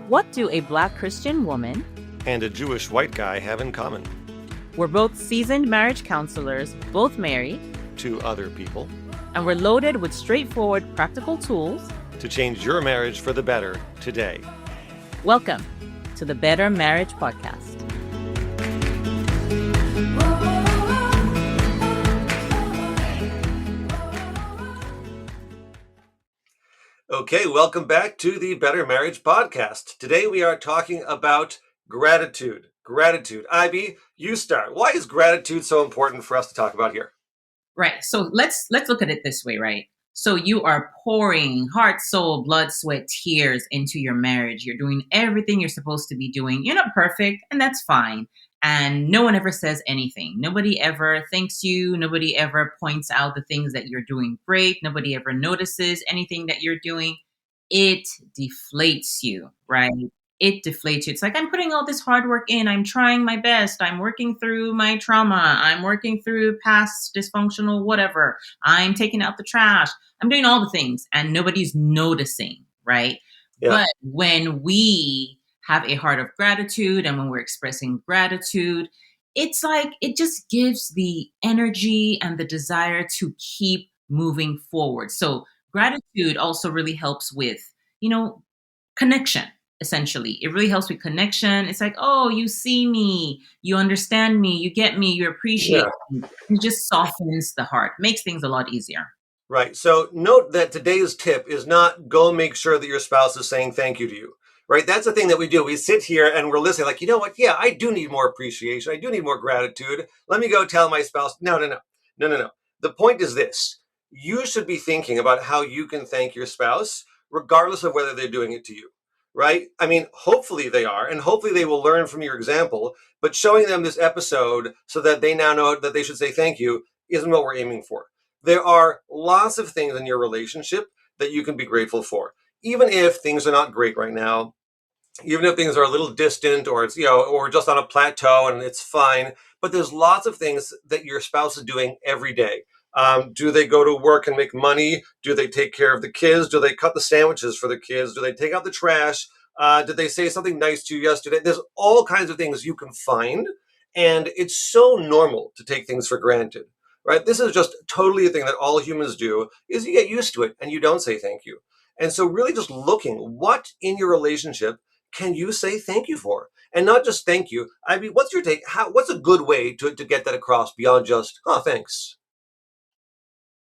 What do a Black Christian woman and a Jewish white guy have in common? We're both seasoned marriage counselors, both married to other people, and we're loaded with straightforward practical tools to change your marriage for the better today. Welcome to the Better Marriage Podcast. Okay, welcome back to the Better Marriage Podcast. Today we are talking about gratitude. Gratitude. Ivy, you start. Why is gratitude so important for us to talk about here? Right. So let's look at it this way, right? So you are pouring heart, soul, blood, sweat, tears into your marriage. You're doing everything you're supposed to be doing. You're not perfect, and that's fine. And no one ever says anything. Nobody ever thanks you. Nobody ever points out the things that you're doing great. Nobody ever notices anything that you're doing. It deflates you, right? It deflates you. It's like, I'm putting all this hard work in. I'm trying my best. I'm working through my trauma. I'm working through past dysfunctional whatever. I'm taking out the trash. I'm doing all the things and nobody's noticing, right? Yeah. But when we have a heart of gratitude and when we're expressing gratitude, it's like it just gives the energy and the desire to keep moving forward. So gratitude also really helps with, connection. Essentially, it really helps with connection. It's like, oh, you see me, you understand me, you get me, you appreciate me. It just softens the heart, makes things a lot easier. Right. So note that today's tip is not go make sure that your spouse is saying thank you to you. Right. That's the thing that we do. We sit here and we're listening like, you know what? Yeah, I do need more appreciation. I do need more gratitude. Let me go tell my spouse. No. The point is this. You should be thinking about how you can thank your spouse, regardless of whether they're doing it to you. Right? I mean, hopefully they are, and hopefully they will learn from your example, but showing them this episode so that they now know that they should say thank you isn't what we're aiming for. There are lots of things in your relationship that you can be grateful for. Even if things are not great right now, even if things are a little distant or it's, or just on a plateau and it's fine, but there's lots of things that your spouse is doing every day. Do they go to work and make money? Do they take care of the kids? Do they cut the sandwiches for the kids? Do they take out the trash? Did they say something nice to you yesterday? There's all kinds of things you can find. And it's so normal to take things for granted, right? This is just totally a thing that all humans do is you get used to it and you don't say thank you. And so really just looking what in your relationship can you say thank you for? And not just thank you. I mean, what's your take? What's a good way to get that across beyond just, oh, thanks?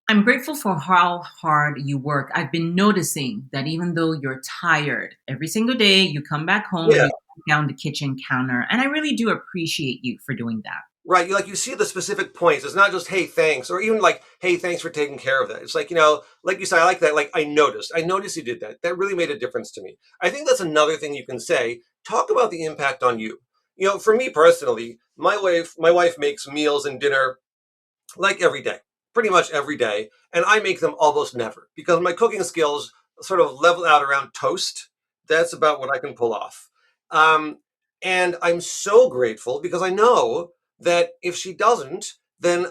I'm grateful for how hard you work. I've been noticing that even though you're tired every single day, you come back home and you sit down the kitchen counter. And I really do appreciate you for doing that. Right. You see the specific points. It's not just, hey, thanks, or even like, hey, thanks for taking care of that. It's like, like you said, I like that. Like, I noticed you did that. That really made a difference to me. I think that's another thing you can say. Talk about the impact on you. For me personally, my wife makes meals and dinner like every day. Pretty much every day. And I make them almost never because my cooking skills sort of level out around toast. That's about what I can pull off. And I'm so grateful because I know that if she doesn't, then,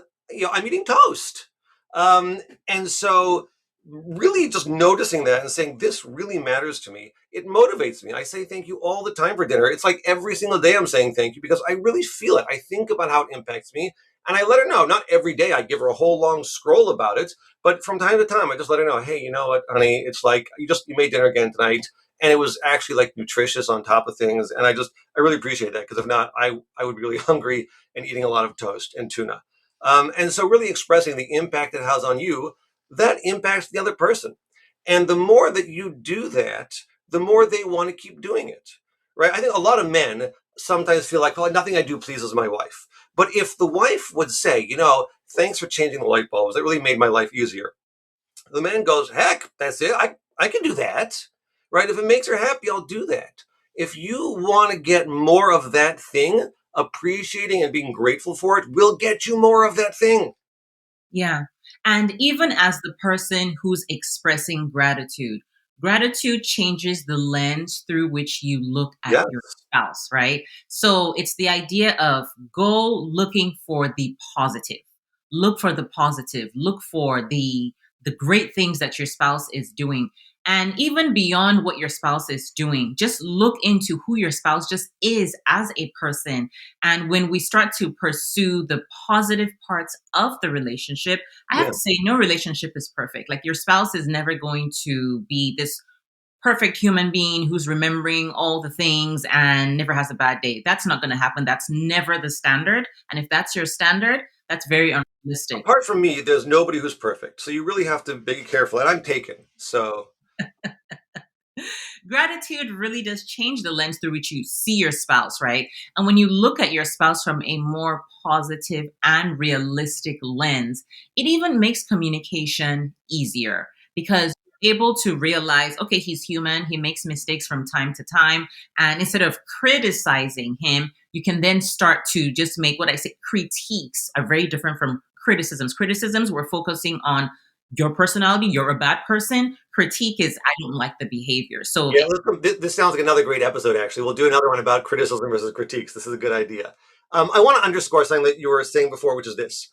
I'm eating toast. And so really just noticing that and saying, this really matters to me. It motivates me. I say thank you all the time for dinner. It's like every single day I'm saying thank you because I really feel it. I think about how it impacts me. And I let her know, not every day I give her a whole long scroll about it, but from time to time, I just let her know, hey, you know what, honey, it's like, you made dinner again tonight. And it was actually like nutritious on top of things. And I really appreciate that because if not, I would be really hungry and eating a lot of toast and tuna. And so really expressing the impact it has on you, that impacts the other person. And the more that you do that, the more they want to keep doing it, right? I think a lot of men sometimes feel like, well, nothing I do pleases my wife. But if the wife would say, thanks for changing the light bulbs, it really made my life easier. The man goes, heck, that's it. I can do that, right? If it makes her happy, I'll do that. If you want to get more of that thing, appreciating and being grateful for it will get you more of that thing. Yeah. And even as the person who's expressing gratitude changes the lens through which you look at your spouse, right? So it's the idea of go looking for the positive. look for the positive, look for the great things that your spouse is doing. And even beyond what your spouse is doing, just look into who your spouse just is as a person. And when we start to pursue the positive parts of the relationship, I have Yeah. to say, no relationship is perfect. Like, your spouse is never going to be this perfect human being who's remembering all the things and never has a bad day. That's not going to happen. That's never the standard. And if that's your standard, that's very unrealistic. Apart from me, there's nobody who's perfect. So you really have to be careful. And I'm taken. So Gratitude really does change the lens through which you see your spouse, right? And when you look at your spouse from a more positive and realistic lens, it even makes communication easier because you're able to realize, okay, he's human, he makes mistakes from time to time. And instead of criticizing him, you can then start to just make what I say critiques are very different from criticisms. Criticisms, we're focusing on your personality, you're a bad person. Critique is, I don't like the behavior. So yeah, this sounds like another great episode, actually. We'll do another one about criticism versus critiques. This is a good idea. I want to underscore something that you were saying before, which is this.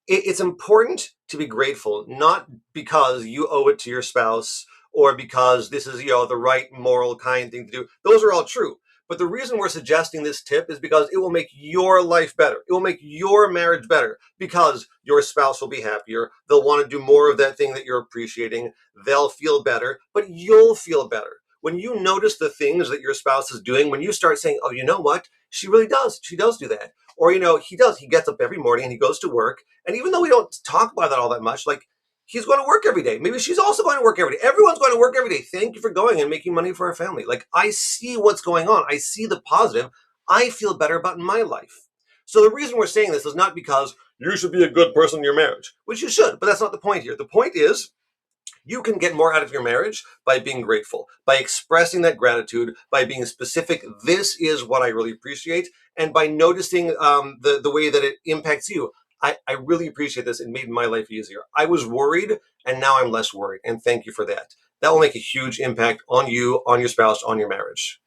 It's important to be grateful, not because you owe it to your spouse or because this is, the right moral kind thing to do. Those are all true. But the reason we're suggesting this tip is because it will make your life better. It will make your marriage better because your spouse will be happier. They'll want to do more of that thing that you're appreciating. They'll feel better, but you'll feel better. When you notice the things that your spouse is doing, when you start saying, oh, you know what? She really does. She does do that. Or, he does. He gets up every morning and he goes to work. And even though we don't talk about that all that much, like, he's going to work every day. Maybe she's also going to work every day. Everyone's going to work every day. Thank you for going and making money for our family. Like, I see what's going on. I see the positive. I feel better about my life. So the reason we're saying this is not because you should be a good person in your marriage, which you should, but that's not the point here. The point is, you can get more out of your marriage by being grateful, by expressing that gratitude, by being specific. This is what I really appreciate. And by noticing the way that it impacts you. I really appreciate this. It made my life easier. I was worried and now I'm less worried. And thank you for that. That will make a huge impact on you, on your spouse, on your marriage.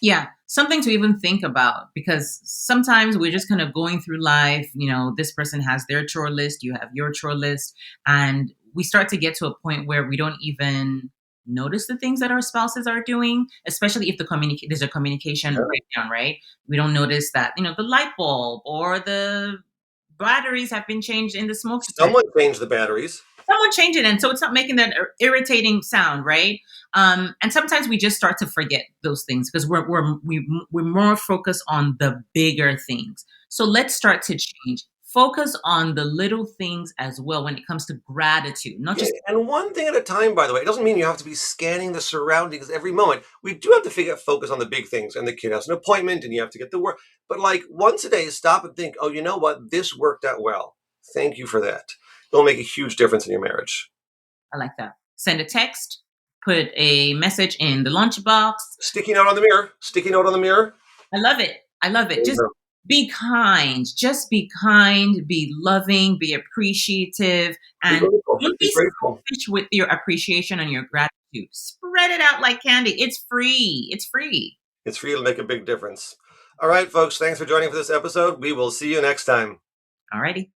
yeah, something to even think about because sometimes we're just kind of going through life. This person has their chore list, you have your chore list, and we start to get to a point where we don't even notice the things that our spouses are doing, especially if there's a communication Yeah. breakdown, right? We don't notice that, the light bulb or the batteries have been changed in the smoke detector. Someone changed the batteries. Someone change it, and so it's not making that irritating sound, right? And sometimes we just start to forget those things because we're more focused on the bigger things. So let's start to change. Focus on the little things as well when it comes to gratitude, not Yeah, just and one thing at a time, by the way. It doesn't mean you have to be scanning the surroundings every moment. We do have to focus on the big things. And the kid has an appointment and you have to get to work. But like once a day, stop and think, oh, you know what? This worked out well. Thank you for that. It'll make a huge difference in your marriage. I like that. Send a text, put a message in the lunchbox. Sticky note on the mirror. Sticky note on the mirror. I love it. I love it. There you Just go. be kind. Just be kind, be loving, be appreciative, Be and grateful. don't Be be grateful. selfish with your appreciation and your gratitude. Spread it out like candy. It's free. It's free. It's for you to make a big difference. All right, folks. Thanks for joining for this episode. We will see you next time. Alrighty.